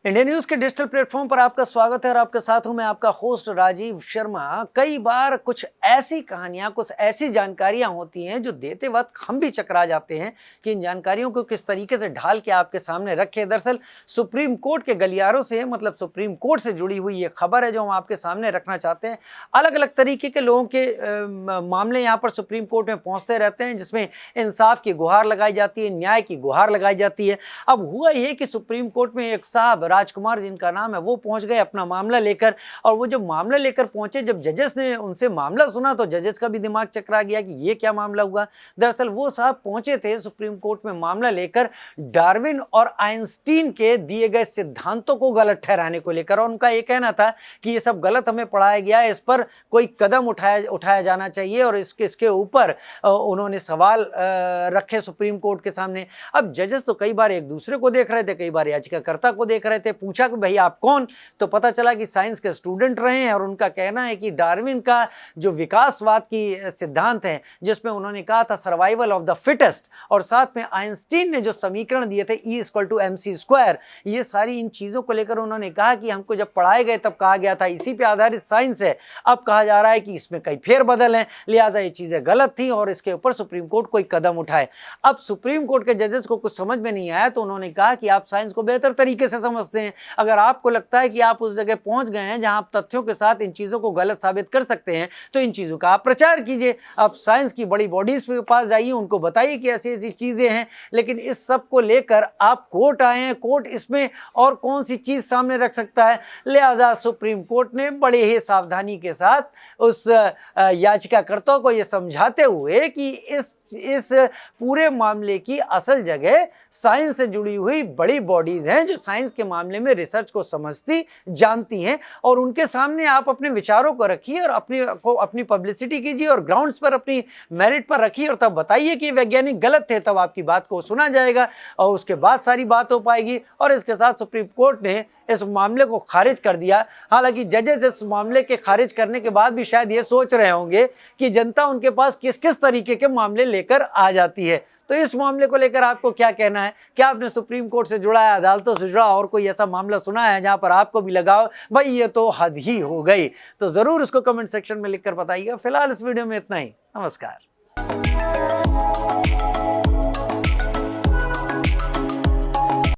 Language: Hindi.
इंडिया न्यूज के डिजिटल प्लेटफॉर्म पर आपका स्वागत है और आपके साथ हूं मैं आपका होस्ट राजीव शर्मा। कई बार कुछ ऐसी कहानियां, कुछ ऐसी जानकारियां होती हैं जो देते वक्त हम भी चकरा जाते हैं कि इन जानकारियों को किस तरीके से ढाल के आपके सामने रखें। दरअसल सुप्रीम कोर्ट के गलियारों से, मतलब सुप्रीम कोर्ट से जुड़ी हुई ये खबर है जो हम आपके सामने रखना चाहते हैं। अलग अलग तरीके के लोगों के मामले यहाँ पर सुप्रीम कोर्ट में पहुँचते रहते हैं, जिसमें इंसाफ की गुहार लगाई जाती है, न्याय की गुहार लगाई जाती है। अब हुआ ये कि सुप्रीम कोर्ट में एक साहब, राजकुमार जिनका नाम है, वो पहुंच गए अपना मामला लेकर। और वो जब मामला लेकर पहुंचे, जब जजेस ने उनसे मामला सुना तो जजेस का भी दिमाग चकरा गया कि ये क्या मामला हुआ। दरअसल वो साहब पहुंचे थे सुप्रीम कोर्ट में मामला लेकर डार्विन और आइंस्टीन के दिए गए सिद्धांतों को गलत ठहराने को लेकर। और उनका ये कहना था कि ये सब गलत हमें पढ़ाया गया है, इस पर कोई कदम उठाया जाना चाहिए। और इसके ऊपर उन्होंने सवाल रखे सुप्रीम कोर्ट के सामने। अब जजेस तो कई बार एक दूसरे को देख रहे थे, कई बार याचिकाकर्ता को देख रहे थे। पूछा कि भाई आप कौन, तो पता चला कि साइंस के स्टूडेंट रहे हैं। और उनका कहना है कि डार्विन का जो विकासवाद की सिद्धांत है, जिसमें उन्होंने कहा था सर्वाइवल ऑफ द फिटेस्ट, और साथ में आइंस्टीन ने जो समीकरण दिए थे E=mc², ये सारी इन चीजों को लेकर उन्होंने कहा कि हमको जब पढ़ाए गए तब कहा गया था इसी पे आधारित साइंस है। अब कहा जा रहा है कि इसमें कई फेरबदल हैं, लिहाजा ये चीजें गलत थी और इसके ऊपर सुप्रीम कोर्ट कोई कदम उठाए। अब सुप्रीम कोर्ट के जजेस को कुछ समझ में नहीं आया तो उन्होंने कहा कि आप साइंस को बेहतर तरीके से समझते हैं, अगर आपको लगता है कि आप उस जगह पहुंच गए हैं जहां आप तथ्यों के साथ इन चीजों को गलत साबित कर सकते हैं, तो इन चीजों का आप प्रचार कीजिए। आप साइंस की बड़ी बॉडीज के पास जाइए, उनको बताइए कि ऐसी ऐसी चीजें हैं। लेकिन इस सब को लेकर आप कोर्ट आए हैं, कोर्ट इसमें और कौन सी चीज सामने रख सकता है। लिहाजा सुप्रीम कोर्ट ने बड़े ही सावधानी के साथ उस याचिकाकर्ता को यह समझाते हुए कि इस पूरे मामले की असल जगह साइंस से जुड़ी हुई बड़ी बॉडीज हैं जो साइंस के मामले में रिसर्च को समझती, जानती हैं, और उनके सामने आप अपने विचारों को रखिए और अपनी पब्लिसिटी कीजिए और ग्राउंड्स पर, अपनी मेरिट पर रखिए और तब बताइए कि वैज्ञानिक गलत थे। तब आपकी बात को सुना जाएगा और उसके बाद सारी बात हो पाएगी। और इसके साथ सुप्रीम कोर्ट ने इस मामले को खारिज कर दिया। हालांकि जजेस इस मामले के खारिज करने के बाद भी शायद ये सोच रहे होंगे कि जनता उनके पास किस किस तरीके के मामले लेकर आ जाती है। तो इस मामले को लेकर आपको क्या कहना है? क्या आपने सुप्रीम कोर्ट से जुड़ा है, अदालतों से जुड़ा और कोई ऐसा मामला सुना है जहां पर आपको भी लगा हो भाई ये तो हद ही हो गई? तो जरूर उसको कमेंट सेक्शन में लिखकर बताइएगा। फिलहाल इस वीडियो में इतना ही। नमस्कार।